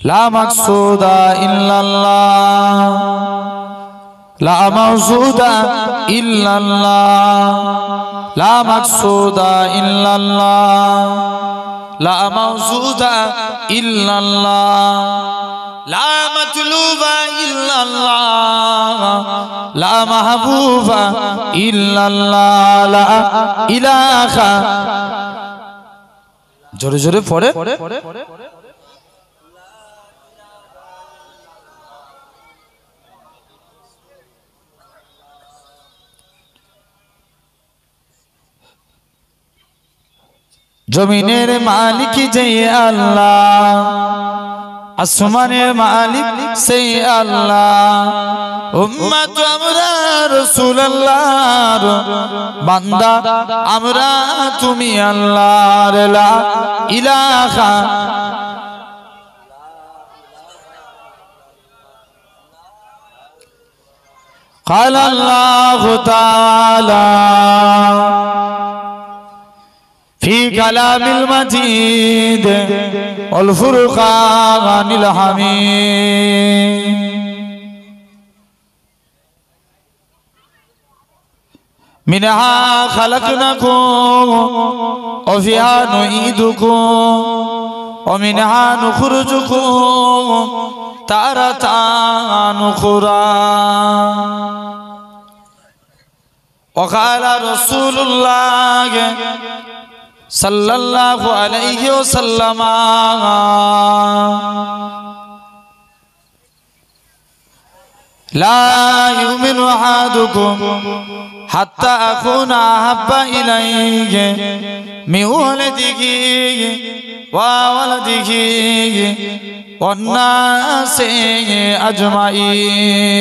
লা মাকসুদা ইল্লাল্লাহ লা মাওজুদা ইল্লাল্লাহ লা মাকসুদা ইল্লাল্লাহ লা মাওজুদা ইল্লাল্লাহ লা মাতলুবা ইল্লাল্লাহ লা মাহবুবা ইল্লাল্লাহ লা ইলাহা জোরে জোরে পড়ে জমিনের মালিক যে আল্লাহ আসমানের মালিক সেই আল্লাহ উম্মত আমরা রাসূলুল্লাহর বান্দা আমরা তুমি আল্লাহর লা ইলাহা قال الله تعالى في كلام المجيد والفرقان الحميد منها خلقناكم وفيها نعيدكم ومنها نخرجكم تارة أخرى وقال رسول الله صلى الله عليه وسلم لا يؤمن أحدكم حتى أكون أحب إليه من ولده وولده والناس أجمعين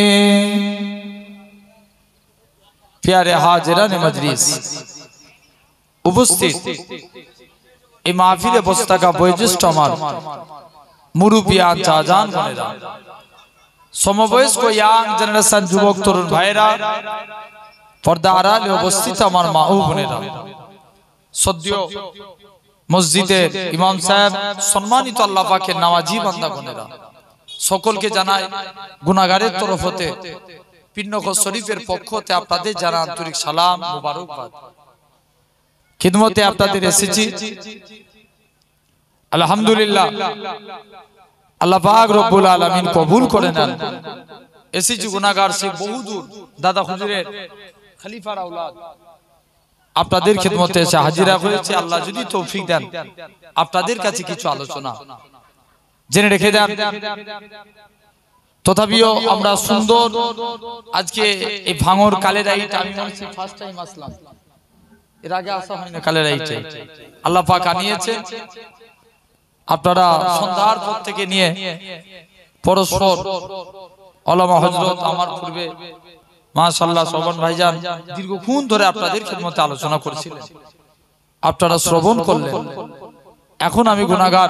प्यारे हाजिरान मजलिस उपस्थित এই মাহফিলে বসে থাকা বয়োজ্যেষ্ঠ আমার মুরব্বিয়ান চাচাজান বোনেরা সমবয়স্ক ইয়াং জেনারেশন যুবক তরুণ ভাইরা পর্দা আড়ালে উপস্থিত আমার মা ও বোনেরা সদ্য মসজিদের ইমাম সাহেব সম্মানিত আল্লাহ পাকের নওয়াজি বান্দা বোনেরা সকলকে জানাই গুনাহগারের তরফ হতে পিন্নখর শরীফের পক্ষ হতে আপনাদের জানা আন্তরিক সালাম মোবারকবাদ খিদমতে আপনাদের এসেছি আলহামদুলিল্লাহ আল্লাহ পাক রব্বুল আলামিন কবুল করে নেন এসেছি গুনাহগার সে বহুদূর দাদা হুজুরের খলিফার আওলাদ আপনাদের খিদমতে এসে হাজিরা হয়েছে আল্লাহ যদি তৌফিক দেন আপনাদের কাছে কিছু আলোচনা জেনে রেখে দেন তথাপিও আমরা সুন্দর আজকে এই ভাঙর কালেরাইটা আমি ফার্স্ট টাইম আসলাম এর আগে আসা হয় না কালেরাইতে আল্লাহ পাক আনিয়েছে আপনারা সন্ধ্যার পর থেকে নিয়ে পরস্পর আল্লামা হযরত আমার পূর্বে মাশাআল্লাহ শ্রবণ ভাইজান দীর্ঘক্ষণ ধরে আপনাদের খিদমতে আলোচনা করেছিলেন আপনারা শ্রবণ করলেন এখন আমি গুনাহগার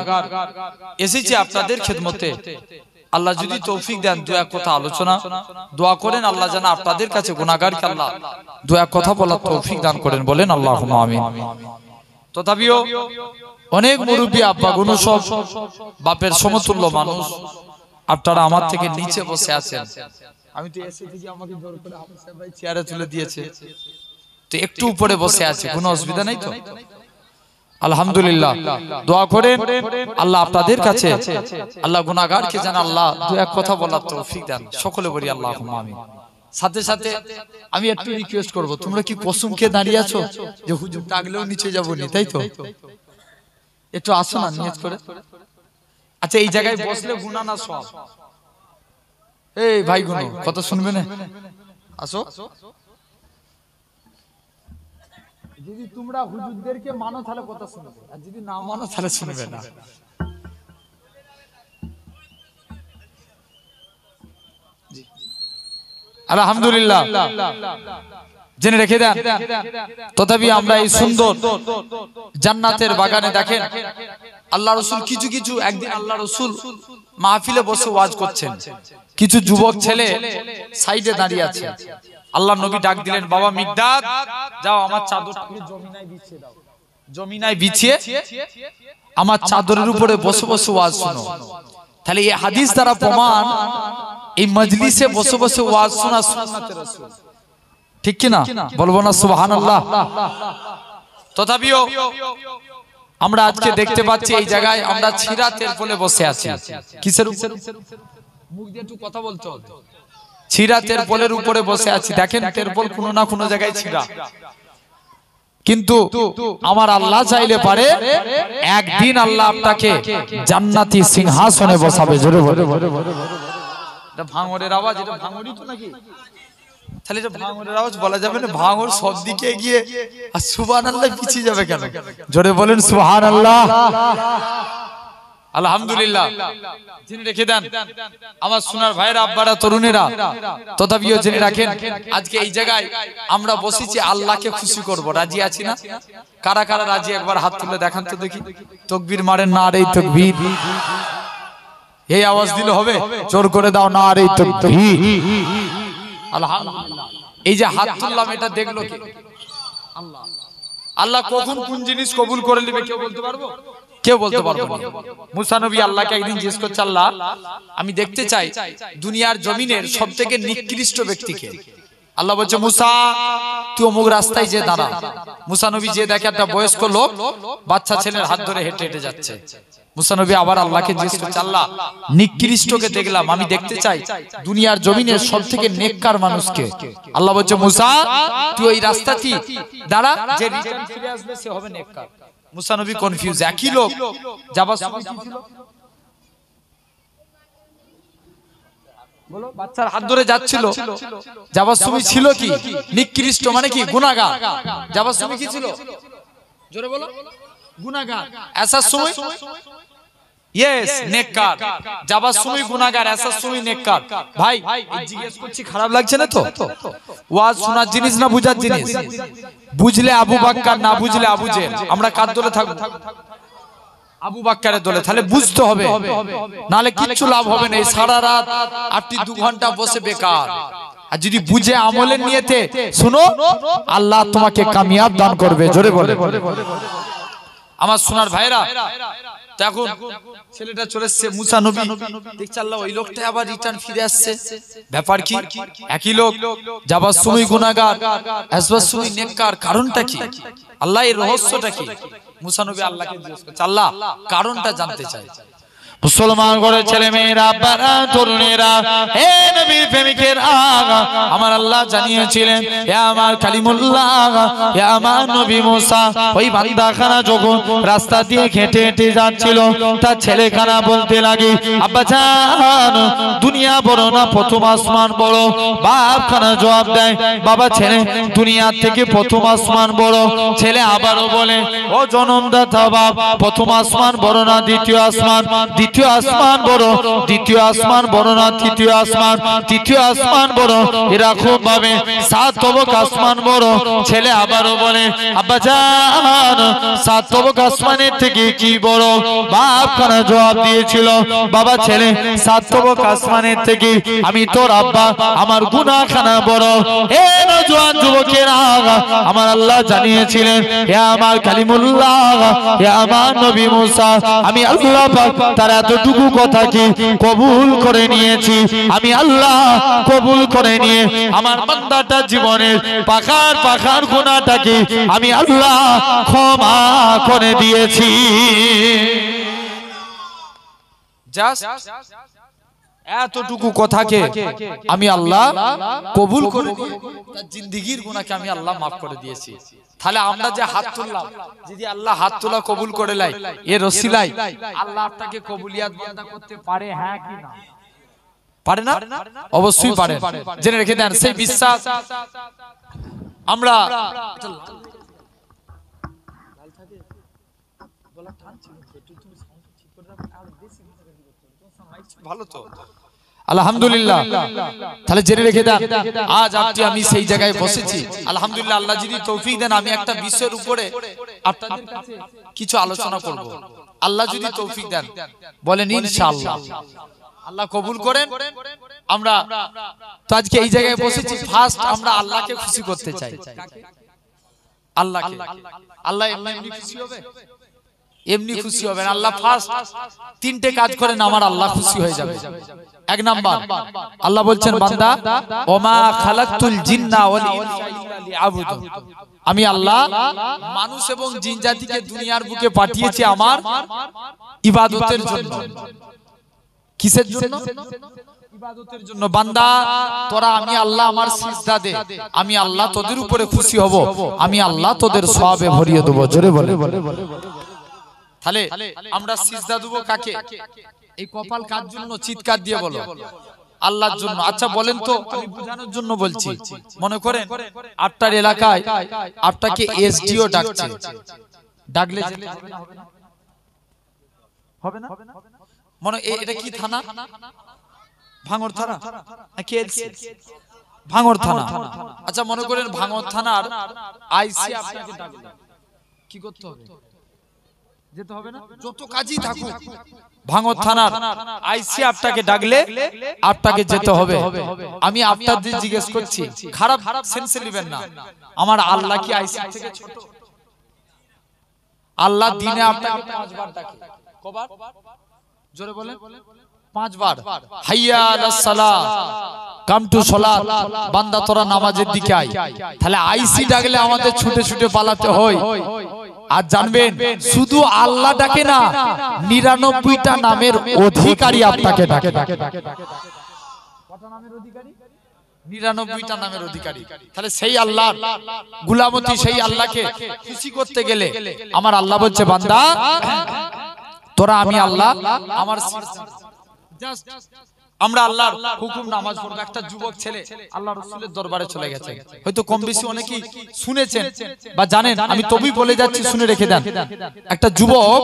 এসেছি আপনাদের খিদমতে আল্লাহ যদি তৌফিক দেন দু এক কথা আলোচনা দোয়া করেন আল্লাহ যেন আপনাদের কাছে গুনাহগারকে আল্লাহ দু এক কথা বলার তৌফিক দান করেন বলেন আল্লাহুম্মা আমিন তথাপিও অনেক মুরব্বি আব্বা গুণ সব বাপের সমতুল্য মানুষ আপনারা আমার থেকে নিচে বসে আছেন আমি তো এসে থেকে আমাকে জোর করে হাফেজ সাহেব ভাই চেয়ারে তুলে দিয়েছে তো একটু উপরে বসে আছে কোনো অসুবিধা নাই তো আলহামদুলিল্লাহ দোয়া করেন আল্লাহ আপনাদের কাছে আল্লাহ গুনাহগারকে যেন আল্লাহ দু এক কথা বলার তৌফিক দেন সকলে বলি আল্লাহুম্মা আমিন সাথে সাথে আমি একটু রিকোয়েস্ট করব তোমরা কি কসম খেয়ে দাঁড়িয়ে আছো যে হুজুর ডাকলেও নিচে যাব না তাই তো একটু আসো না নিয়ত করে আচ্ছা এই জায়গায় বসলে গুনাহ না সওয়াব এই ভাই গুনো কথা শুনবে না আসো যদি তোমরা হুজুরদেরকে মানো তাহলে কথা শুনবে আর যদি না মানো তাহলে শুনবে না আলহামদুলিল্লাহ জেনে রেখে দেন তথাপি আমরা এই সুন্দর জান্নাতের বাগানে দেখেন আল্লাহ রাসূল কিছু কিছু একদিন আল্লাহ রাসূল মাহফিলে বসে ওয়াজ করছেন কিছু যুবক ছেলে সাইডে দাঁড়িয়ে আছে আল্লাহ নবী ডাক দিলেন বাবা মিকদাদ যাও আমার চাদরটাকে জমিনায় বিছিয়ে দাও জমিনায় বিছিয়ে আমার চাদরের উপরে বসে বসে ওয়াজ শোনো তাহলে এই হাদিস দ্বারা প্রমাণ এই মজলিসে বসে বসে ওয়াজ শোনা সুন্নাতের রাসূল, ঠিক কি না? বলবো না সুবহানাল্লাহ? তথাপিও আমরা আজকে দেখতে পাচ্ছি এই জায়গায় আমরা ছিরা তেরপলে বসে আছি। কিসের উপরে? মুখ দিয়ে একটু কথা বলতে হবে। ছিরা তেরপলের উপরে বসে আছি। দেখেন তেরপল কোনো না কোনো জায়গায় ছিরা, কিন্তু আমার আল্লাহ চাইলে পারে একদিন আল্লাহ আপনাকে জান্নাতি সিংহাসনে বসাবে। জোরে বলে। এটা ভাঙরের আওয়াজ, এটা ভাঙরই তো নাকি? তাহলে এটা ভাঙরের আওয়াজ বলা যাবে না? ভাঙর সব দিকে গিয়ে আর সুবহানাল্লাহ পিছিয়ে যাবে কেন? জোরে বলেন সুবহানাল্লাহ। আলহামদুলিল্লাহ। জেনে রেখে দেন আমার সোনার ভাইরা, আব্বারা, তরুণেরা, তথাপিও জেনে রাখেন আজকে এই জায়গায় আমরা বসেছি আল্লাহকে খুশি করব। রাজি আছি না? কারা কারা রাজি? একবার হাত তুলে দেখান তো দেখি। তাকবীর মারেন না? আরে তাকবীর। এই আওয়াজ দিলে হবে? জোর করে দাও না, আরে তাকবীর। আলহামদুলিল্লাহ। এই যে হাত তুললাম এটা দেখলো কে? আল্লাহ। আল্লাহ কখন কোন জিনিস কবুল করে নেবে কেউ বলতে পারবো? কেউ বলতে পারবো না। মুসা নবী আল্লাহকে একদিন জিজ্ঞেস করছে, আল্লাহ আমি দেখতে চাই দুনিয়ার জমিনের সবথেকে নিকৃষ্ট ব্যক্তিকে। আল্লাহ বলছে, মুসা তুই অমুক রাস্তায় যে দাঁড়া। মুসা নবী যে দেখে একটা বয়স্ক লোক বাচ্চা ছেলের হাত ধরে হেঁটে হেঁটে যাচ্ছে। মুসা নবী আবার আল্লাহকে জিজ্ঞেস করছে, আল্লাহ নিকৃষ্টকে দেখলাম, আমি দেখতে চাই দুনিয়ার জমিনের সবথেকে নেককার মানুষকে। আল্লাহ বলছে, মুসা তুই ওই রাস্তাটি দাঁড়া, যে রিটার্ন ফিরে আসবে সে হবে নেককার। মুসা নবী কনফিউজ। একই লোক যাবার সময় কি ছিল? বলো, বাচ্চার হাত ধরে যাচ্ছিল, যাবার সময় ছিল কি? নিকৃষ্ট মানে কি? গুনাহগার। যাবার সময় কি ছিল? জোরে বলো। গুনাহগার। আসার সময় ইয়েস নেককার। যাবার সময় গুনাহগার, আসার সময় নেককার। ভাই জিজ্ঞেস করছি, খারাপ লাগছে না তো? ওয়াজ শোনার জিনিস না বুঝার জিনিস? বুঝলে আবু বাক্কার, না বুঝলে আবু জেহেল। আমরা কার দলে থাকবো? আবু বাক্কারের দলে। তাহলে বুঝতে হবে, নাহলে কিচ্ছু লাভ হবে না। এই সারা রাত 8-2 ঘন্টা বসে বেকার। আর যদি বুঝে আমলের নিয়তে শুনো, আল্লাহ তোমাকে কামিয়াব দান করবে। জোরে বলে। আমার সোনার ভাইরা, এখন ছেলেটা চলে এসেছে, মুসা নবী দেখছে আল্লাহ ওই লোকটা আবার রিটার্ন ফিরে আসছে। ব্যাপার কি? একই লোক, যাবার সময় গুনাহগার, আসবার সময় নেককার। কারণটা কি? আল্লাহ এর রহস্যটা কি? মুসা নবী আল্লাহকে জিজ্ঞেস করছে, আল্লাহ কারণটা জানতে চাই। মুসলমান করে ছেলে মেয়েরা, বাবা, তরুণেরা, হে নবীর প্রেমিকেরা, আমার আল্লাহ জানিয়েছিলেন, হে আমার কালিমুল্লাহ, হে আমার নবী মুসা, ওই বান্দাখানা যখন রাস্তা দিয়ে হেঁটে হেঁটে যাচ্ছিল, তার ছেলেখানা বলতে লাগে, আব্বা জান দুনিয়া বড় না প্রথম আসমান বড়? বাপখানা জবাব দেয়, বাবা ছেলে দুনিয়া থেকে প্রথম আসমান বড়। ছেলে আবারও বলে, ও জনমদাতা বাপ, প্রথম আসমান বড় না দ্বিতীয় আসমান? দ্বিতীয় আসমান বড়। দ্বিতীয় আসমান বড় না তৃতীয় আসমান? তৃতীয় আসমান বড়। এরকম ভাবে 7 তবক আসমান বড়। ছেলে আবারও বলে, আব্বা জান 7 তবক আসমানের থেকে কি বড়? বাপ খানা জবাব দিয়েছিল, বাবা ছেলে 7 তবক আসমানের থেকে আমি তোর আব্বা, আমার গুনাহখানা বড়। হে নওজোয়ান যুবকেরা, আমার আল্লাহ জানিয়েছিলেন, হে আমার কালিমুল্লাহ, হে আমার নবী মুসা, আমি আল্লাহ পাক তার এতটুকু কথাকে কবুল করে নিয়েছি। আমি আল্লাহ কবুল করে নিয়ে আমার বান্দাটা জীবনের পাখার পাখার গুনাহটাকে আমি আল্লাহ ক্ষমা করে দিয়েছি। এতটুকু কথাকে আমি আল্লাহ কবুল করে তার জিন্দেগীর গুনাহকে আমি আল্লাহ মাফ করে দিয়েছি। তাহলে আমরা যে হাত তুললাম, যদি আল্লাহ হাত তোলা কবুল করে লাই, এর ওসিলায় আল্লাহ আপনাকে কবুলিয়াত বান্দা করতে পারে, হ্যাঁ কি না? পারে না? অবশ্যই পারে। জেনে রেখে দেন, সেই বিশ্বাস আমরা ভালো তো আলহামদুলিল্লাহ। তাহলে জেনে রেখে দেন, আজ আপনি আমি সেই জায়গায় বসেছি আলহামদুলিল্লাহ। আল্লাহ যদি তৌফিক দেন, আমি একটা বিষয়ের উপরে আপনাদের কাছে কিছু আলোচনা করব। আল্লাহ যদি তৌফিক দেন, বলেন ইনশাআল্লাহ। আল্লাহ কবুল করেন। আমরা তো আজকে এই জায়গায় বসেছি, ফার্স্ট আমরা আল্লাহকে খুশি করতে চাই। আল্লাহকে। আল্লাহ এমনি খুশি হবে? এমনি খুশি হবেন। আল্লাহ ফার্স্ট তিনটে কাজ করেন, আমার আল্লাহ খুশি হয়ে যাবে। এক নাম্বার, আল্লাহ বলছেন বান্দা ওমা খালাকতুল জিন্না ওয়াল ইনসা ইল্লা লিয়াবুদুন, আমি আল্লাহ মানুষ এবং জিন জাতিকে দুনিয়ার বুকে পাঠিয়েছি আমার ইবাদতের জন্য। কিসের জন্য? ইবাদতের জন্য। বান্দা তোরা আমি আল্লাহ আমার সিজদা দে, আমি আল্লাহ তোদের উপরে খুশি হব, আমি আল্লাহ তোদের সওয়াবে ভরিয়ে দেব। জোরে বলে। তাহলে আমরা সিজদা দেব কাকে? এই কপাল কার জন্য? চিৎকার দিয়ে বলো। আল্লাহর জন্য। আচ্ছা বলেন তো, আমি বোঝানোর জন্য বলছি। মনে করেন আপনার এলাকায় আপনাকে এসডিও ডাকছে, ডাকলে যেতে হবে না? হবে না? মনে এটা কি থানা? ভাঙড় থানা নাকি ভাঙড় থানা? আচ্ছা মনে করেন ভাঙড় থানার আইসি আপনাকে ডাকলো, কি করতে হবে? যেতে হবে না? যত কাজই থাকুক, ভাঙড় থানার আইসি আপনাকে ডাকলে আপনাকে যেতে হবে। আমি আপনাদের জিজ্ঞেস করছি, খারাপ সেন্সে নেবেন না, আমার আল্লাহ কি আইসি থেকে ছোট? আল্লাহ দিনে আপনাকে 5 বার ডাকে। কবার? জোরে বলেন। 5 বার। হাইয়া আলাস সালাহ, কাম টু সালাত, বান্দা তোরা নামাজের দিকে আয়। তাহলে আইসি ডাকলে আমাদের ছুটে ছুটে পালাতে হয়। আর জানবেন শুধু আল্লাহ ডাকে না, 99টা নামের অধিকারী আপনাকে ডাকে। কত নামের অধিকারী? 99টা নামের অধিকারী। তাহলে সেই আল্লাহর গোলামতি, সেই আল্লাহকে খুশি করতে গেলে আমার আল্লাহ বলছে বান্দা তোরা আমি আল্লাহ আমার আমরা আল্লাহর হুকুম নামাজ পড়ব। একটা যুবক ছেলে আল্লাহ রাসূলের দরবারে চলে গেছে, হয়তো কম বেশি অনেকেই শুনেছেন বা জানেন, আমি তবেই বলে যাচ্ছি, শুনে রেখে দেন। একটা যুবক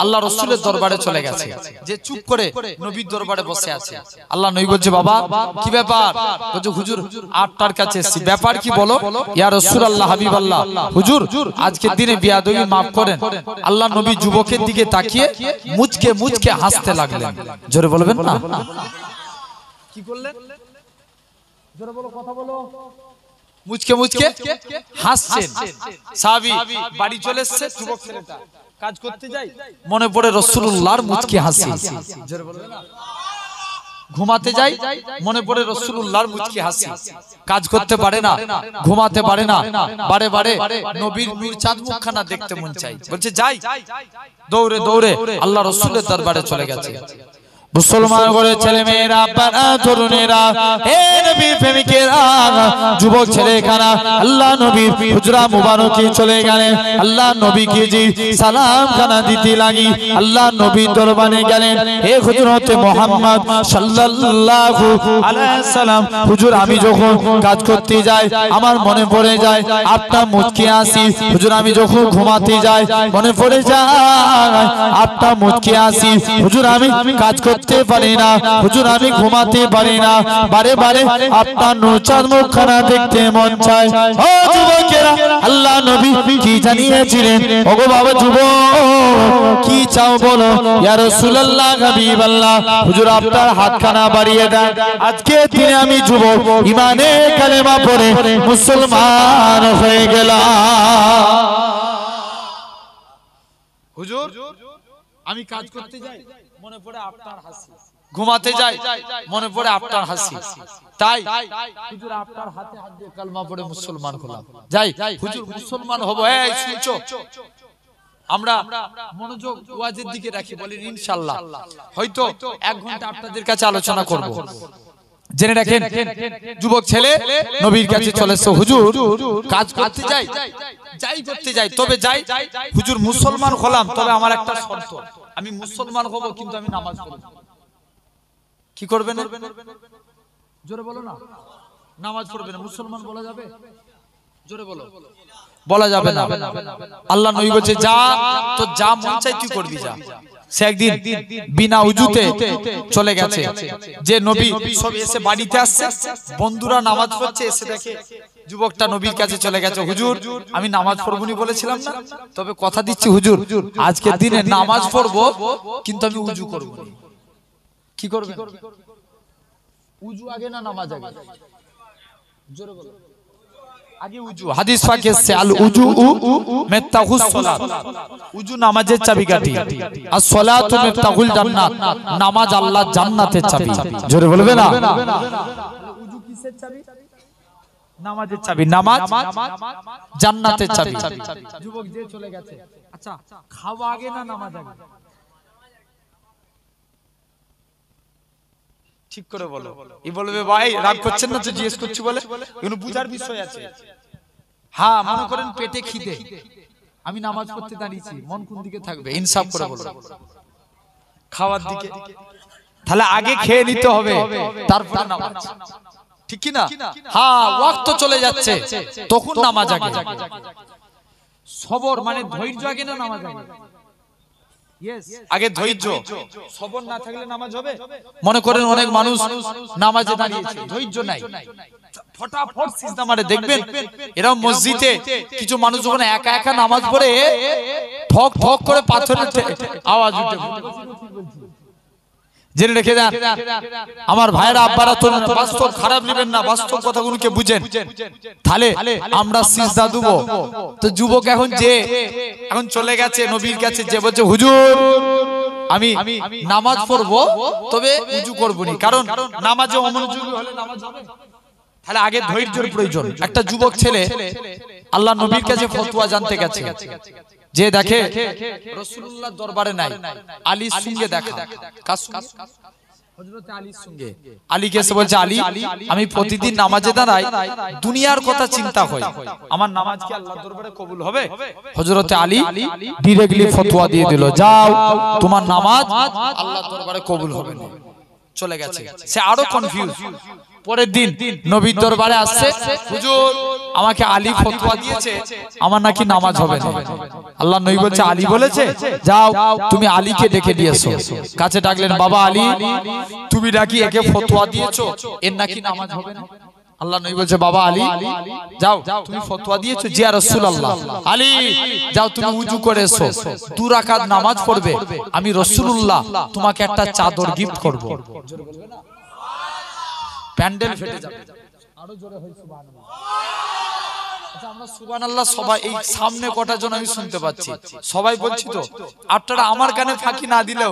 আল্লাহ রাসূলের দরবারে চলে গেছে, যে চুপ করে নবীর দরবারে বসে আছে। আল্লাহ নবী বলছে বাবা কি ব্যাপার? বলছে হুজুর আপনার কাছে এসেছি। ব্যাপার কি বলো? ইয়া রাসূলুল্লাহ হাবিবাল্লাহ, হুজুর আজকের দিনে বিয়াদবি maaf করেন। আল্লাহ নবী যুবকের দিকে তাকিয়ে মুচকে মুচকে হাসতে লাগলেন। জোরে বলবেন না? কি করলেন? জোরে বলো, কথা বলো। মুচকে মুচকে হাসছেন। সাহাবী বাড়ি চলে এসেছে, যুবক ছেলেটা কাজ করতে যায়, মনে পড়ে রাসূলুল্লাহর মুচকি হাসি। জোরে বলবেন না? ঘুমাতে যায়, মনে পড়ে রাসূলুল্লাহর মুচকি হাসি। কাজ করতে পারে না, ঘুমাতে পারে না, বারে বারে নবীর নূর চাঁদ মুখখানা দেখতে মন চাই। বলছে যাই, দৌড়ে দৌড়ে আল্লাহ রাসূলের দরবারে চলে গেছে। মুসলমান করে ছেলে মেয়েরা, বাবা তরুণেরা, হে নবীর প্রেমিকেরা, যুবক ছেলেখানা আল্লাহ নবীর হুজরা মুবারকে চলে গেলেন। আল্লাহ নবীকে জি সালাম খানা দিতে লাগি। আল্লাহ নবীর দরবারে গেলেন, হে হযরতে মুহাম্মদ সাল্লাল্লাহু আলাইহি সাল্লাম, হুজুর আমি যখন কাজ করতে যাই আমার মনে পড়ে যায় আপনার মুচকি হাসি। হুজুর আমি যখন ঘুমাতে যাই মনে পড়ে যায় আপনার মুচকি হাসি। হুজুর আমি কাজ করতে পারি না, হুজুর আমি ঘুমাতে পারি না, বারে বারে আপনার নূর চাঁদ মুখখানা দেখতে মন চায়। ও যুবকেরা, আল্লাহ নবী কি জানিয়েছিলেন? ওগো বাবা যুবক কি চাও বলো? ইয়া রাসূলুল্লাহ হাবিবাল্লাহ, হুজুর আপনার হাতখানা বাড়িয়ে দেন। আজকে দিনে আমি যুবক ঈমানে কালেমা পড়ে মুসলমান হয়ে গেলাম। হুজুর আমি কাজ করতে যাই মনে পড়ে আপনার হাসি, ঘুমাতে যাই মনে পড়ে আপনার হাসি, তাই হুজুর আপনার হাতে হাত দিয়ে কালেমা পড়ে মুসলমান হলাম। যাই হুজুর মুসলমান হব। এই শুনছো? আমরা মনোযোগ ওয়াজের দিকে রাখি, বলেন ইনশাআল্লাহ। হয়তো 1 ঘন্টা আপনাদের কাছে আলোচনা করব। জেনে রাখেন, যুবক ছেলে নবীর কাছে চলেছে, হুজুর কাজ করতে যাই, যাই করতে যাই, তবে যাই হুজুর মুসলমান হলাম, তবে আমার একটা শর্ত, আমি মুসলমান হব কিন্তু আমি নামাজ পড়ব। কি করবেন? জোরে বলো না। নামাজ পড়বে না, মুসলমান বলা যাবে? জোরে বলো। বলা যাবে না। আল্লাহ নবী বলছে যা, তো যা মন চাই তুই করবি, যা। সে একদিন বিনা উজুতে চলে গেছে, যে নবী সব এসে বাড়িতে আসছে, বন্ধুরা নামাজ পড়ছে, এসে দেখে যুবকটা নবীর কাছে চলে গেছে, হুজুর আমি নামাজ পড়বনি বলেছিলাম না, তবে কথা দিচ্ছি হুজুর আজকের দিনে নামাজ পড়বো কিন্তু আমি উজু করব। কি করবে? উজু আগে না নামাজ আগে? জোরে বলো। আগে উজু, হাদিস পাকে এসেছে আল উজু মিফতাহুস সালাত, উজু নামাজের চাবিকাঠি, আর সালাতু মিফতাহুল জান্নাত, নামাজ আল্লাহ জান্নাতের চাবি। জোরে বলবে না? উজু কিসের চাবি? নামাজের চাবি, নামাজ জান্নাতের চাবি। যুবক যে চলে গেছে, আচ্ছা খাওয়া আগে না নামাজ আগে? ঠিক করে বলো। এই বলবে ভাই রাগ করছেন না তো, জিজ্ঞেস করছি বলে, এগুলো বুঝার বিষয় আছে। হ্যাঁ, মনে করেন পেটে খিদে, আমি নামাজ পড়তে দাঁড়িয়েছি, মন কোন দিকে থাকবে? ইনসাফ করে বলো। খাওয়ার দিকে। তাহলে আগে খেয়ে নিতে হবে, তারপর নামাজ, ঠিক কি না? হ্যাঁ, ওয়াক্ত চলে যাচ্ছে, তখন নামাজ আগে। সবর মানে ধৈর্য আগে না নামাজ আগে? আগে ধৈর্য, সবর না থাকলে নামাজ হবে? মনে করেন অনেক মানুষ নামাজে দাঁড়িয়েছে, ধৈর্য নাই, ফটাফট সিজদা মারে। দেখবেন এরকম মসজিদে কিছু মানুষ যখন একা একা নামাজ পড়ে, ঠক ঠক করে পাথরের আওয়াজ উঠে। জেনে রেখে দেন আমার ভাইরা, আব্বারা, তো বাস্তব খারাপ নেবেন না, বাস্তব কথাগুলোকে বুঝেন। তাহলে আমরা সিজদা দেব, তো যুবক এখন যে এখন চলে গেছে নবীর কাছে, যে বলছে হুজুর আমি নামাজ পড়বো, তবে উজু করবো নি, কারণ নামাজে অমনোযোগী হলে নামাজ হবে। তাহলে আগে ধৈর্যের প্রয়োজন। একটা যুবক ছেলে আল্লাহ নবীর কাছে ফতোয়া জানতে গেছে, যে দেখে রাসূলুল্লাহর দরবারে নাই, আলীর সঙ্গে দেখা। কার সঙ্গে? হযরত আলীর সঙ্গে। আলীকে এসে বলছে, আলী আমি প্রতিদিন নামাজে দাঁড়াই, দুনিয়ার কথা চিন্তা হয়, আমার নামাজ কি আল্লাহর দরবারে কবুল হবে? হযরত আলী ডাইরেক্টলি ফতোয়া দিয়ে দিল, যাও তোমার নামাজ আল্লাহর দরবারে কবুল হবে না। চলে গেছে। সে আরো কনফিউজ। পরের দিন নবীর দরবারে আসছে, হুজুর আমাকে আলী ফতোয়া দিয়েছে আমার নাকি নামাজ হবে না। আল্লাহ নবী বলছে, আলী বলেছে? যাও তুমি আলীকে ডেকে দিয়েছো। কাছে ডাকলেন, বাবা আলী, তুমি নাকি একে ফতোয়া দিয়েছো এর নাকি নামাজ হবে না। আল্লাহ নবী বলছে, বাবা আলী যাও তুমি ফতোয়া দিয়েছো, জি ইয়া রাসূলুল্লাহ। আলী যাও তুমি উজু করে এসো, 2 রাকাত নামাজ পড়বে, আমি রাসূলুল্লাহ তোমাকে একটা চাদর গিফট করব। প্যান্ডেল ফেটে যাবে। আরো জোরে হয় সুবহানাল্লাহ। আচ্ছা আমরা সুবহানাল্লাহ সবাই এই সামনে কটা জন আমি শুনতে পাচ্ছি, সবাই বলছি তো, আপনারা আমার কানে ফাঁকি না দিলেও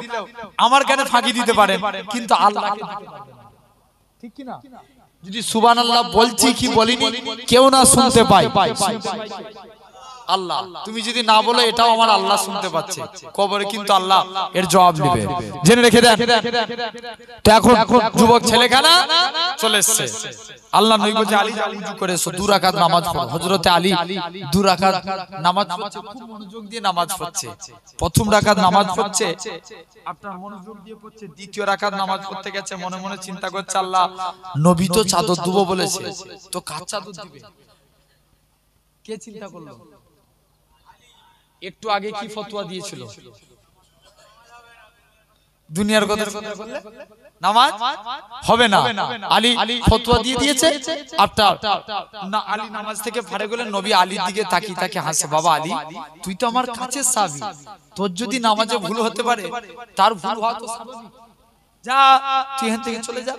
আমার কানে ফাঁকি দিতে পারেন, কিন্তু আল্লাহকে দিতে পারবেন না, ঠিক কি না? যদি সুবহানাল্লাহ বলছি কি বলিনি কেউ না শুনতে পায়, আল্লাহ, তুমি যদি না বলো এটাও আমার আল্লাহ শুনতে পাচ্ছে, কবরে কিন্তু আল্লাহ এর জবাব নেবে। জেনে রেখে দেন। তো এখন যুবক ছেলেখানা চলে এসেছে, আল্লাহ নবী বলছে, আলী যাও উজু করে এসো, 2 রাকাত নামাজ পড়ো। হযরতে আলী 2 রাকাত নামাজ পড়ছে, খুব মনোযোগ দিয়ে নামাজ পড়ছে। প্রথম রাকাত নামাজ পড়ছে, আপনার মনোযোগ দিয়ে পড়ছে। দ্বিতীয় রাকাত নামাজ পড়তে গেছে, মনে মনে চিন্তা করছে, আল্লাহ নবী তো চাদর দেব বলেছে, তো কার চাদর দিবে? কে চিন্তা করলো? একটু আগে কি ফতোয়া দিয়েছিল? দুনিয়ার কথা বললে নামাজ হবে না। আলী ফতোয়া দিয়ে দিয়েছে, আপনার না আলী নামাজ থেকে ফারেক হলেন, নবী আলীর দিকে তাকিয়ে তাকিয়ে হাসে, বাবা আলী তুই তো আমার কাছে সাহাবী, তোর যদি নামাজে ভুল হতে পারে, তার ভুল হওয়া তো স্বাভাবিক, যা তুই এখান থেকে চলে যা।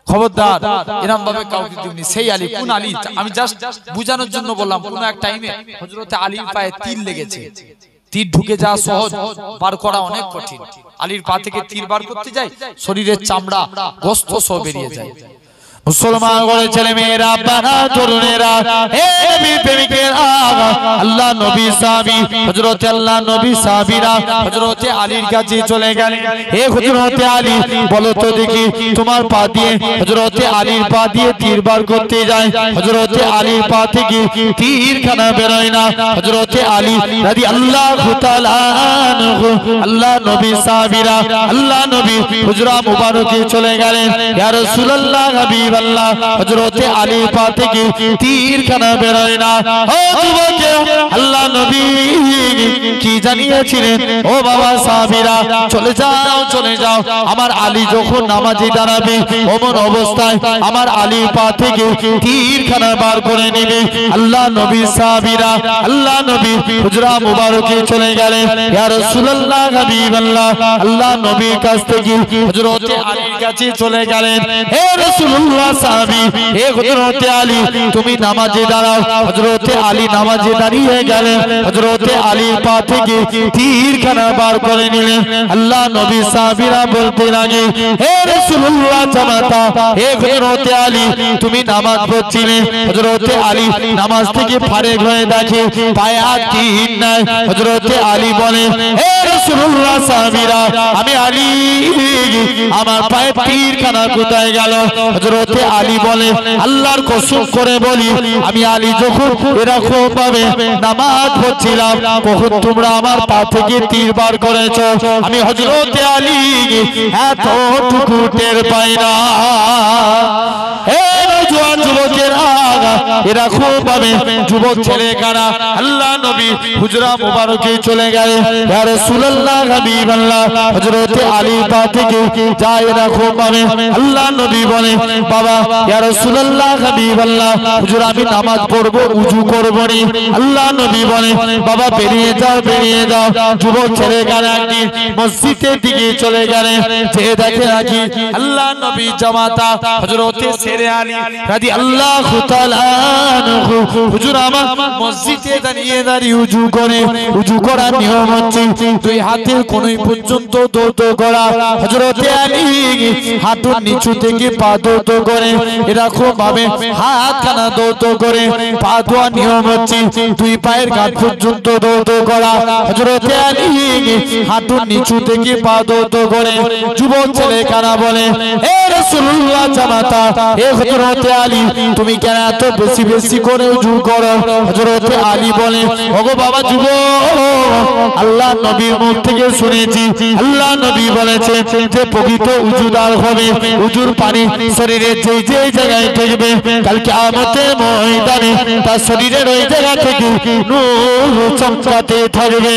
খবরদার এরকম ভাবে কাউকে দিবনি। সেই আলী, কোন আলী? আমি জাস্ট বুঝানোর জন্য বললাম, কোন এক টাইমে হযরতে আলীর পায়ে তীর লেগেছে, তীর ঢুকে যাওয়া সহজ, বার করা অনেক কঠিন। আলীর পা থেকে তীর বার করতে যায়, শরীরের চামড়া গোস্ত সব বেরিয়ে যায়। মুসলমান করে ছেলে মেয়েরা, বানা তরুণেরা, হে নবী প্রেমিকেরা, আল্লাহ নবী সাহাবী, হযরতে আল্লাহ নবী সাহাবীরা হযরতে আলীর কাছে চলে গেলেন। হে হযরতে আলী, বলো তো দেখি তোমার পা দিয়ে, হযরতে আলীর পা দিয়ে তীর বার করতে যায়, হযরতে আলীর পা থেকে তীরখানা বেরোয় না। হযরতে আলী রাদিয়াল্লাহু তাআলা আনহু, আল্লাহ নবী সাহাবীরা, আল্লাহ নবী হুজরা মুবারকে চলে গেলেন, ইয়া রাসূলুল্লাহ হাবিব আল্লাহ, হযরতে আলীর পা থেকে তীরখানা বেরোয় না। ও যুবক, আল্লাহ নবী কি জানিয়েছিলেন? ও বাবা সাহাবীরা, চলে যাও চলে যাও, আমার আলী যখন নামাজে দাঁড়াবে ওমন অবস্থায় আমার আলীর পা থেকে তীরখানা বার করে নেবে। আল্লাহ নবী সাহাবীরা, আল্লাহ নবী হুজরা মুবারকে চলে গেলেন, ইয়া রাসূলুল্লাহ হাবিবাল্লাহ, আল্লাহ নবীর কাছ থেকে হযরতে আলীর কাছে চলে গেলেন। হে রাসূলুল্লাহ রাসূলুল্লাহ সাহাবী হে হযরতে আলী তুমি নামাজে দাঁড়াও হযরতে আলী নামাজে দাঁড়িয়ে গেলেন হযরতে আলীর পা থেকে তীরখানা বার করে নিলেন আল্লাহ নবী সাহাবীরা বলতে লাগে হে রাসূলুল্লাহ জামাতা হে হযরতে আলী তুমি নামাজ পড়ছিলে হযরতে আলী নামাজ থেকে ফারেক হয়ে দেখে পায়ে আর তীর নাই হযরতে আলী বলে হে রাসূলুল্লাহ সাহাবীরা আমি আলী আমার পায়ে তীরখানা কোথায় গেল হযরতে আলী বলে আল্লাহর কসম করে বলি আমি আলী যখন এরকম ভাবে নামাজ পড়ছিলাম কখন তোমরা আমার পা থেকে তীর বার করেছো আমি হযরতে আলী এতটুকু টের পাই না হে জওয়ান যুবকেরা এরকম ভাবে যুবক ছেলেকারা আল্লাহ নবী হুজরা মুবারকে চলে গেলে ইয়া রাসূলুল্লাহ হাবিবাল্লাহ হযরতে আলী পা থেকে যায় এরকম ভাবে আল্লাহ নবী বলে বাবা ইয়া রাসূলুল্লাহ হাবিবাল্লাহ হুজুর আমি নামাজ পড়ব ওযু করব নি আল্লাহ নবী বলে বাবা বেরিয়ে যাও যুবক ছেলেকারা একদিন মসজিদের দিকে চলে গেলে যে দেখে নাকি আল্লাহ নবী জামাতা হযরতে শেরে আলী রাদিয়াল্লাহু তাআলা আনহু হুজুর আমার মসজিদে দাঁড়িয়ে ওযু করার নিয়ম হচ্ছে দুই হাতের কোণই পর্যন্ত দৌত করা হযরতে আলী হাঁটুর নিচু থেকে পা দৌত করে এরকম ভাবে হাতখানা দৌত করে পা ধোয়া নিয়ম হচ্ছে দুই পায়ের গাঁট পর্যন্ত দৌত করা হযরতে আলী হাঁটুর নিচু থেকে পা দৌত করে যুবক ছেলে কানা বলে হে রাসূলুল্লাহ জামাতা হে হযরতে আলী তুমি কেন এত বেশি বেশি করে ওযু করো হযরতে আলী বলে ওগো বাবা যুবক আল্লাহ নবীর মুখ থেকে শুনেছি আল্লাহ নবী বলেছে যে প্রকৃত ওযুদার হবে ওযুর পানি শরীরের যে জায়গায় ঠেকবে কাল কিয়ামতের ময়দানে তার শরীরের ওই জায়গা থেকে নূর চমকাতে থাকবে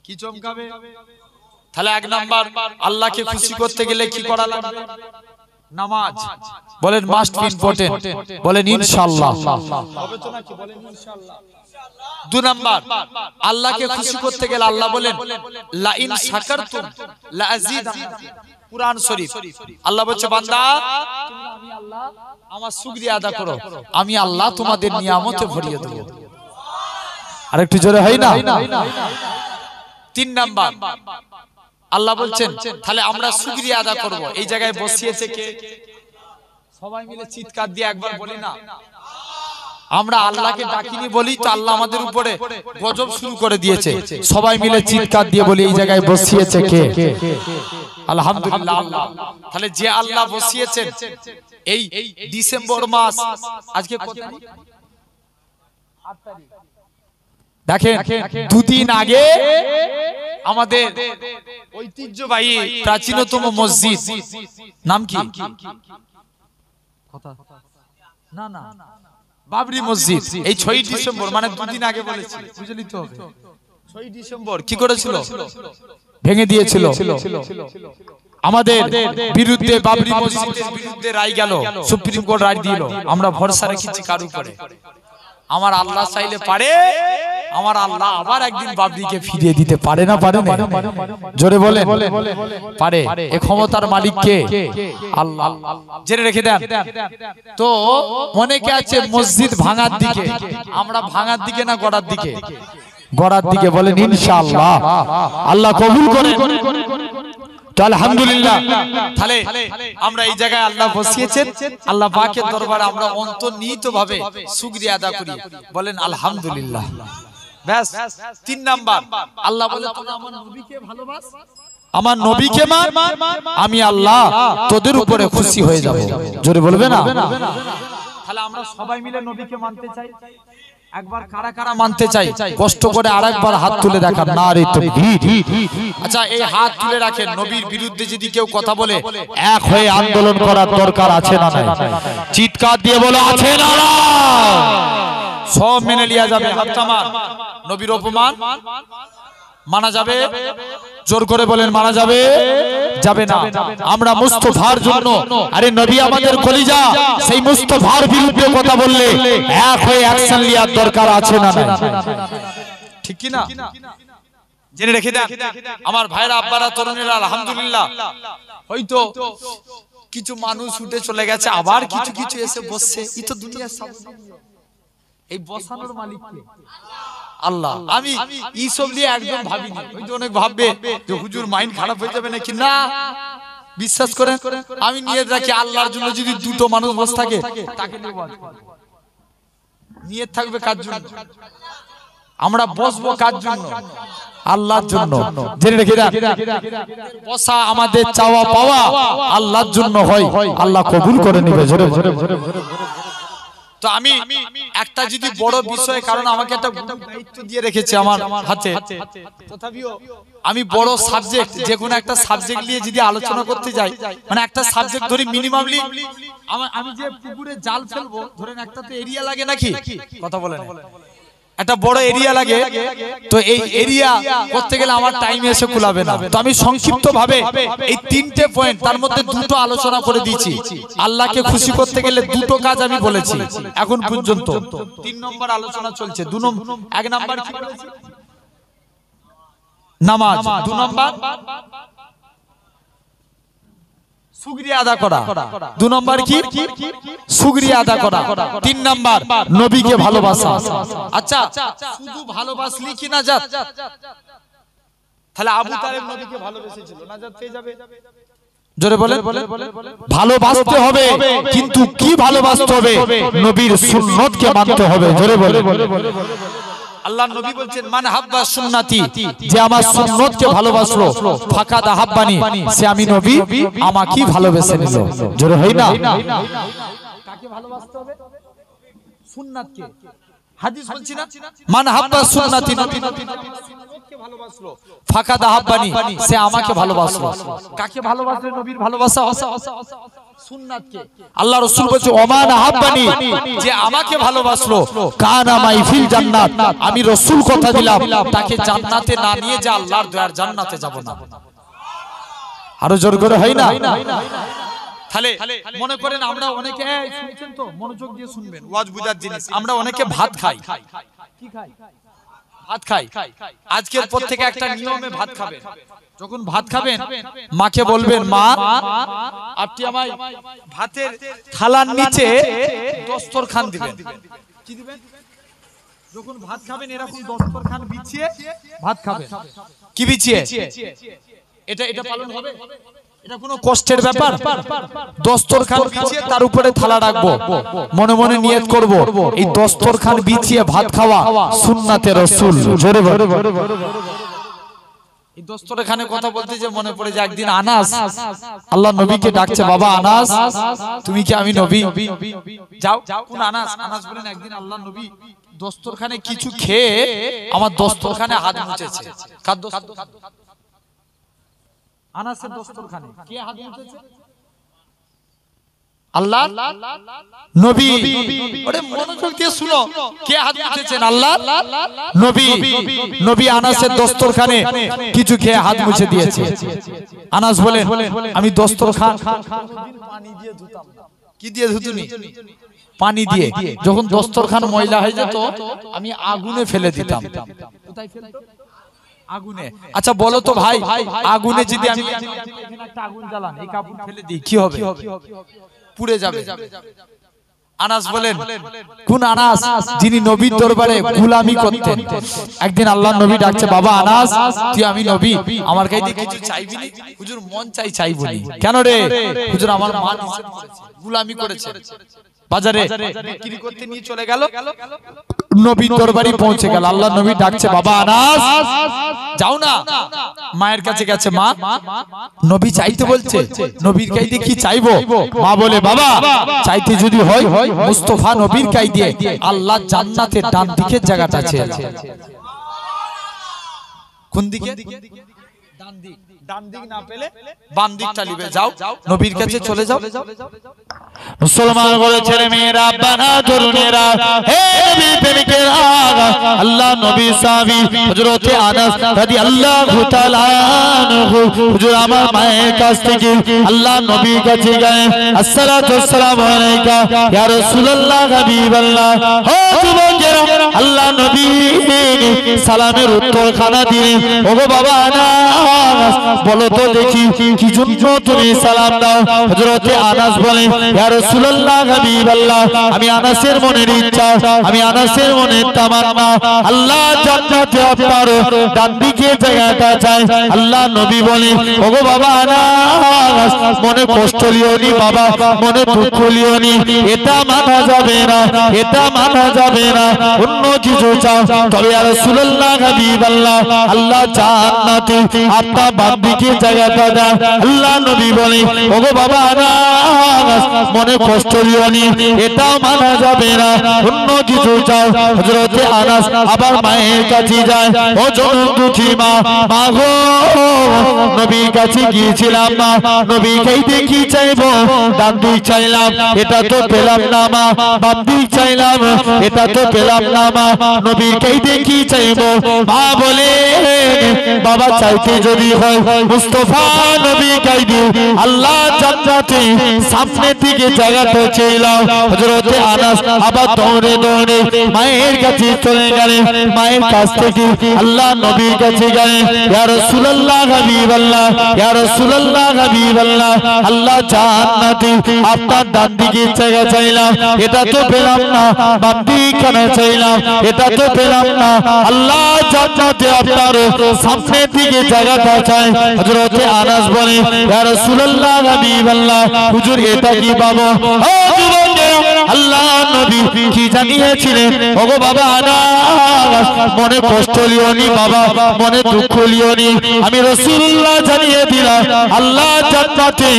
কি চমকাবে তাহলে এক নাম্বার আল্লাহকে খুশি করতে গেলে কি করা লাগবে নামাজ বলেন মাস্ট বি ইম্পর্টেন্ট বলেন ইনশাআল্লাহ হবে তো নাকি বলেন ইনশাআল্লাহ দুই নাম্বার আল্লাহকে খুশি করতে গেলে আল্লাহ বলেন লা ইন শাকারতুম লা আযীদান্নাকুম কুরআন শরীফ আল্লাহ বলছে বান্দা তোমরা আমি আল্লাহ আমার শুকরিয়া আদা করো আমি আল্লাহ তোমাদের নিয়ামতে ভরিয়ে দেব আরেকটু জোরে হয় না তিন নাম্বার আল্লাহ বলছেন তাহলে আমরা শুকরিয়া আদা করব এই জায়গায় বসিয়েছে কে সবাই মিলে চিৎকার দিয়ে একবার বলি না আমরা আল্লাহকে ডাকিনি বলি তো আল্লাহ আমাদের উপরে গজব শুরু করে দিয়েছে সবাই মিলে চিৎকার দিয়ে বলি এই জায়গায় বসিয়েছে কে আলহামদুলিল্লাহ আল্লাহ তাহলে যে আল্লাহ বসিয়েছেন এই ডিসেম্বর মাস আজকে কত তারিখ 8 তারিখ দেখেন দুদিন আগে আমাদের ঐতিহ্যবাহী প্রাচীনতম মসজিদ নাম কি না না বাবরি মসজিদ এই 6 ডিসেম্বর মানে দুদিন আগে বলেছি বুঝলি তো 6 ডিসেম্বর কি করেছিল ভেঙে দিয়েছিল আমাদের বিরুদ্ধে বাবরি মসজিদের বিরুদ্ধে রায় গেল সুপ্রিম কোর্ট রায় দিল আমরা ভরসা রেখেছি কার উপরে আমার আল্লাহ চাইলে পারে আমার আল্লাহ আবার একদিন বাবরিকে ফিরিয়ে দিতে পারে না পারে না জোরে বলেন পারে এই ক্ষমতার মালিক কে আল্লাহ জেনে রেখে দেন তো অনেকে আছে মসজিদ ভাঙার দিকে আমরা ভাঙার দিকে না গড়ার দিকে গড়ার দিকে বলেন ইনশাআল্লাহ আল্লাহ কবুল করে তো আলহামদুলিল্লাহ তাহলে আমরা এই জায়গায় আল্লাহ বসিয়েছেন আল্লাহ পাকের দরবারে আমরা অন্তর্নিহিতভাবে শুকরিয়া আদা করি বলেন আলহামদুলিল্লাহ ব্যাস তিন নাম্বার আল্লাহ বলে তোমরা আমার নবীকে ভালোবাসো আমার নবীকে মান আমি আল্লাহ তোদের উপরে খুশি হয়ে যাব জোরে বলবে না তাহলে আমরা সবাই মিলে নবীকে মানতে চাই একবার কারা কারা মানতে চাই কষ্ট করে আরেকবার হাত তুলে দেখান নারে তাকবীর আচ্ছা এই হাত তুলে রাখেন নবীর বিরুদ্ধে যদি কেউ কথা বলে এক হয়ে আন্দোলন করার দরকার আছে না নাই চিৎকার দিয়ে বলো আছে না সব মেনে লিয়া যাবে হাততামার নবীর অপমান মানা যাবে জোর করে বলেন মানা যাবে যাবে না আমরা মুস্তাফার জন্য আরে নবী আমাদের কলিজা সেই মুস্তাফার বিরুদ্ধে কথা বললে এক হয়ে অ্যাকশন লিয়ার দরকার আছে না নাই ঠিক কি না জেনে রেখে দেন আমার ভাইরা আব্বারা তরুণেরা, আলহামদুলিল্লাহ হয়তো কিছু মানুষ উঠে চলে গেছে, আবার কিছু কিছু এসে বসছে। এই তো দুনিয়ার সামনে, এই বসানোর মালিক কে? আল্লাহ। আমি এইসব নিয়ে একদম ভাবিনি। ওই যে অনেক ভাববে যে হুজুর মাইন্ড খারাপ হয়ে যাবে নাকি, না বিশ্বাস করেন আমি নিয়ত রাখি আল্লাহর জন্য যদি দুটো মানুষ বসে থাকে তাকে নিয়ে ওয়াজ করব। নিয়ত থাকবে কার জন্য? আমরা বসবো কার জন্য? আল্লাহর জন্য। জেনে রেখে দেন বসা আমাদের চাওয়া পাওয়া আল্লাহর জন্য হয়, আল্লাহ কবুল করে নেবে। জোরে জোরে তো আমি একটা যদি বড় বিষয়, কারণ আমাকে একটা দায়িত্ব দিয়ে রেখেছে আমার হাতে, তথাপিও আমি বড় সাবজেক্ট, যে কোনো একটা সাবজেক্ট নিয়ে যদি আলোচনা করতে যাই, মানে একটা সাবজেক্ট ধরি মিনিমামলি, আমি যে পুকুরে জাল ফেলবো ধরেন একটা তো এরিয়া লাগে নাকি, কথা বলেন, একটা বড় এরিয়া লাগে। তো এই এরিয়া করতে গেলে আমার টাইম এসে কুলাবে না। তো আমি সংক্ষিপ্ত ভাবে এই তিনটে পয়েন্ট, তার মধ্যে দুটো আলোচনা করে দিয়েছি। আল্লাহকে খুশি করতে গেলে দুটো কাজ আমি বলেছি এখন পর্যন্ত। 3 নম্বর আলোচনা চলছে। 1 নম্বর কি বলেছি? নামাজ। 2 নম্বর শুকরিয়া আদা করা। 2 নম্বর কি? শুকরিয়া আদা করা। 3 নম্বর নবীকে ভালোবাসা। আচ্ছা, শুধু ভালোবাসলি কি নাজাত? তাহলে আবু তালেব নবীকে ভালোবেসেছিল, নাজাত পেয়ে যাবে। জোরে বলেন। ভালোবাসতে হবে, কিন্তু কি ভালোবাসতে হবে? নবীর সুন্নতকে মানতে হবে। জোরে বলেন। আল্লাহ নবী বলছেন মান হাব্বা সুন্নতি, যে আমার সুন্নতকে ভালোবাসলো, ফাকাদ আহাব্বানি, সে আমি নবী আমাকেই ভালোবেসে নিল। জোরে হয় না? কাকে ভালোবাসতে হবে? সুন্নাতকে। হাদিস বলছি না, মান হাব্বা সুন্নতি, নবীকে ভালোবাসলো, ফাকাদ আহাব্বানি, সে আমাকে ভালোবাসলো। কাকে ভালোবাসলে নবীর ভালোবাসা? সুন্নাতকে। আল্লাহ রাসূল বলেছে ওমান আহাব্বানি, যে আমাকে ভালোবাসলো, কানা মাই ফিল জান্নাত, আমি রাসূল কথা দিলাম তাকে জান্নাতে না নিয়ে যা আল্লাহর দয়ার জান্নাতে যাব না। আরো জোর করে হয় না? তাহলে মনে করেন আমরা অনেকে, শুনছেন তো, মনোযোগ দিয়ে শুনবেন, ওয়াজ বুঝার জিনিস। আমরা অনেকে ভাত খাই। কি খাই? ভাত খাই। আজকের পর থেকে একটা নিয়মে ভাত খাবেন। যখন ভাত খাবেন মাকে বলবেন, মা আপনি আমায় ভাতের থালার নিচে দস্তরখান দিবেন। কি দিবেন? যখন ভাত খাবেন এরকম দস্তরখান বিছিয়ে ভাত খাবেন। কি বিছিয়ে? এটা পালন হবে? এটা কোনো কষ্টের ব্যাপার? দস্তরখান বিছিয়ে তার উপরে থালা রাখবো, মনে মনে নিয়ত করব এই দস্তরখান বিছিয়ে ভাত খাওয়া সুন্নাতে রাসূল। জোরে বলো। এই দস্তরখানে কথা বলতে যে মনে পড়ে যে একদিন আনাস আল্লাহ নবীকে ডাকছে, বাবা আনাস তুমি কি আমি নবী? যাও। কোন আনাস? আনাস বলেন একদিন আল্লাহ নবী দস্তরখানে কিছু খেয়ে আমার দস্তরখানে হাত মুছেছে। কার দস্তর? আনাসের দস্তরখানে কে হাত মুছেছে? আল্লাহ নবী। ওরে মনোযোগ দিয়ে শুনো, কে হাত মুছেছেন? আল্লাহ নবী। নবী আনাসের দস্তরখানে কিছু খেয়ে হাত মুছে দিয়েছে। আনাস বলেন আমি দস্তরখান পানি দিয়ে ধুতাম। কি দিয়ে ধুতুনি? পানি দিয়ে। যখন দস্তরখান ময়লা হয়ে যেত আমি আগুনে ফেলে দিতাম। কোথায় ফেলতো? আগুনে। আচ্ছা বলো তো ভাই, আগুনে যদি আমি একটা আগুন জ্বালান, এই কাপড় ফেলে দিই, কি হবে? পুড়ে যাবে। আনাস বলেন কোন আনাস? যিনি নবীর দরবারে গোলামি করতেন। একদিন আল্লাহর নবী ডাকছে, বাবা আনাস তুই আমি নবী, আমার কাছে কিছু চাইবি না? হুজুর মন চাইবো না। কেন রে? হুজুর আমার মা গোলামি করেছে, বাজারে বিক্রি করতে নিয়ে চলে গেল, নবীর দরবারে পৌঁছে গেল। আল্লাহর নবী ডাকছে, বাবা আনাস যাও না। মায়ের কাছে গেছে, মা নবী চাইতে বলছে, নবীর কাছে কি চাইবো? মা বলে, বাবা চাইতে যদি হয় মুস্তাফা নবীর কাছে দিয়ে আল্লাহ জান্নাতের ডান দিকের জায়গাটা আছে। কোন দিকে? ডান দিক। ডান দিক না পেলে বাম দিকটা নিবে, যাও নবীর কাছে চলে যাও। মুসলমান করে ছেলে মেয়েরা বানা তরুণেরা হে নবী প্রেমিকেরা আল্লাহ নবী সাহাবী হযরত আনাস রাদিয়াল্লাহু তাআলা আনহু হুজুর আমার মায়ের কাছ থেকে আল্লাহ নবীর কাছে গেলেন আসসালাতু ওয়াসসালামু আলাইকা ইয়া রাসূলুল্লাহ হাবিবাল্লাহ ও যুবকেরা আল্লাহ নবী সালামের উত্তর খানা দিলেন ওগো বাবা আনাস বলো তো দেখি কি জন্য তুমি সালাম দাও হযরত আনাস বলেন ইয়া রাসূলুল্লাহ হাবিবাল্লাহ আমি আনাসের মনের ইচ্ছা আমি আনাসের মনের তামান্না আল্লাহ জান্নাতে আপনার ডান দিকে জায়গাটা চাই আল্লাহ নবী বলেন ওগো বাবা আনাস মনে কষ্ট লিও নি বাবা মনে দুঃখ লিও নি এটা মানা যাবে না এটা মানা যাবে না অন্য কিছু চাও তবে ইয়া রাসূলুল্লাহ হাবিবাল্লাহ আল্লাহ জান্নাতে আপনার বাম দিকে জায়গাটা দেন আল্লাহ নবী বলেন ওগো বাবা আনাস মনে কষ্ট লিও নি এটাও মানা যাবে না অন্য কিছু চাও হযরত আনাস আবার মায়ের কাছে যায় ও জনম দুঃখী মা মা গো নবীর কাছে গিয়েছিলাম মা নবীকেই দেখি চাইবো ডান দিক চাইলাম এটা তো পেলাম না মা বাম দিক চাইলাম এটা তো পেলাম না মা নবীকেই দেখি চাইবো মা বলে বাবা চাইতে যদি হয় মুস্তাফা নবী কাইদি আল্লাহ জান্নাতে সামনে দিকে জায়গাটা চাইলাম হযরত আনাস আবার দৌড়ে দৌড়ে মায়ের কাছে চলে গেলেন মায়ের কাছ থেকে আল্লাহ নবীর কাছে গেলেন ইয়া রাসূলুল্লাহ হাবিবাল্লাহ ইয়া রাসূলুল্লাহ হাবিবাল্লাহ আল্লাহ জান্নাতে আপনার ডান দিকে জায়গা চাইলাম এটা তো পেলাম না বাম দিকে চাইলাম এটা তো পেলাম না আল্লাহ জান্নাতে আপনার সামনের দিকে জায়গাটা চাই হযরত আনাস বলে ইয়া রাসূলুল্লাহ হাবিবাল্লাহ হুজুর এটা কি পাবো ও যুবকেরা আল্লাহ নবী কি জানিয়েছিলেন ওগো বাবা আনাস মনে কষ্ট লিও নি বাবা মনে দুঃখ লিও নি আমি রাসূলুল্লাহ জানিয়ে দিলাম আল্লাহ জান্নাতে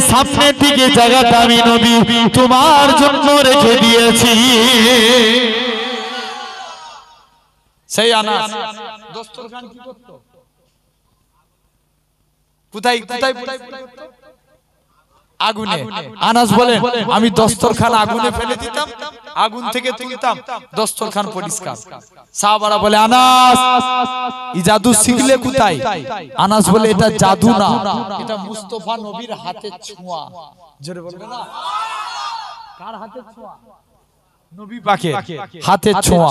সামনের দিকে জায়গাটা আমি নবী তোমার জন্য রেখে দিয়েছি সেই আনাস দস্তরখান কি করত কোথায় কোথায় আগুনে আনাস বলেন আমি দস্তরখান আগুনে ফেলে দিতাম আগুন থেকে তুলতাম দস্তরখান পরিষ্কার সাহাবারা বলে আনাস এই জাদু শিখলে কোথায় আনাস বলে এটা জাদু না এটা মুস্তাফা নবীর হাতের ছোঁয়া জোরে বলবে না কার হাতের ছোঁয়া নবী পাকের হাতের ছোঁয়া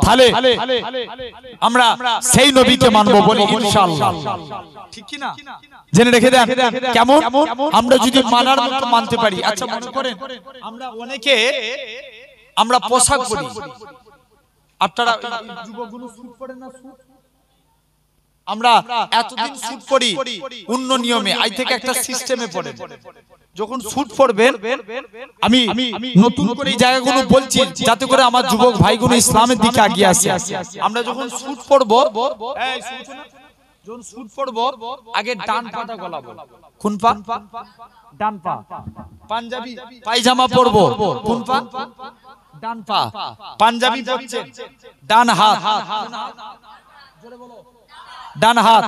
তাহলে আমরা সেই নবীকে মানবো বলি ইনশাআল্লাহ ঠিক কি না জেনে রেখে দেন কেমন আমরা যদি মানার মতো মানতে পারি আচ্ছা মনে করেন আমরা অনেকে আমরা পোশাক পরি আপনারা যুবকগুলো স্যুট পরেন না স্যুট আমরা এতদিন স্যুট পরি অন্য নিয়মে আই থেকে একটা সিস্টেমে পড়ে যখন স্যুট পরবেন আমি নতুন করে এই জায়গাগুলো বলছি যাতে করে আমার যুবক ভাইগুলো ইসলামের দিকে এগিয়ে আসে আমরা যখন স্যুট পরবো এই শুনছো না যখন স্যুট পরবো আগে ডান পাটা গলাবো কোন পা ডান পা পাঞ্জাবি পায়জামা পরবো কোন পা ডান পা পাঞ্জাবি পরছেন ডান হাত জোরে বলো ডান হাত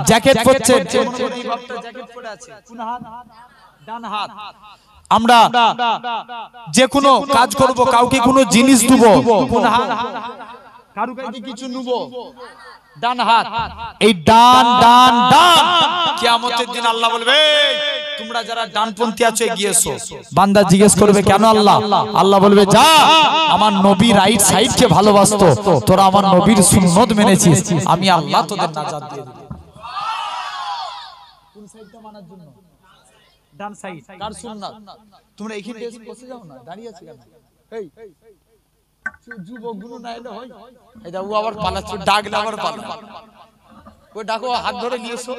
জ্যাকেট পরছেন এই বাপটা জ্যাকেট পরে আছে কোন হাত ডান হাত আমরা যে কোনো কাজ করব কাউকে কোনো জিনিস দেব কোন হাত কারু কাছে কিছু নেব ডান হাত এই ডান ডান ডান কিয়ামতের দিন আল্লাহ বলবে তোমরা যারা ডানপন্থী আছো এগিয়ে এসো বান্দা জিজ্ঞেস করবে কেন আল্লাহ আল্লাহ বলবে যা আমার নবী রাইট সাইডকে ভালোবাসতো তোরা আমার নবীর সুন্নাত মেনেছিস আমি আল্লাহ তোদের নাজাত দিয়ে দেব কোন সাইডটা মানার জন্য ডান সাইড কার সুন্নাত তোমরা এখানে এসে বসে যাও না দাঁড়িয়ে আছো কেন এই যুবকগুলো না এলে হয় এটা ও আবার পালাচ্ছে ডাকলে আবার পালা ও ডাকো হাত ধরে নিয়ে এসো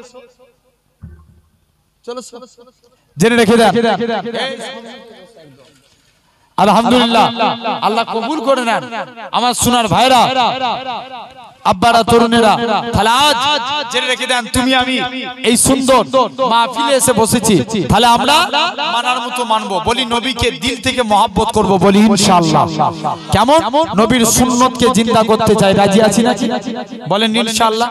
চলো জেনে রেখে দেন আলহামদুলিল্লাহ আল্লাহ কবুল করে নেন আমার সোনার ভাইরা আব্বারা তরুণেরা তাহলে আজ জেনে রেখে দেন তুমি আমি এই সুন্দর মাহফিলে এসে বসেছি তাহলে আমরা মানার মতো মানবো বলি নবীকে দিল থেকে মহব্বত করব বলি ইনশাআল্লাহ কেমন নবীর সুন্নতকে জিন্দা করতে চাই রাজি আছি না বলেন ইনশাআল্লাহ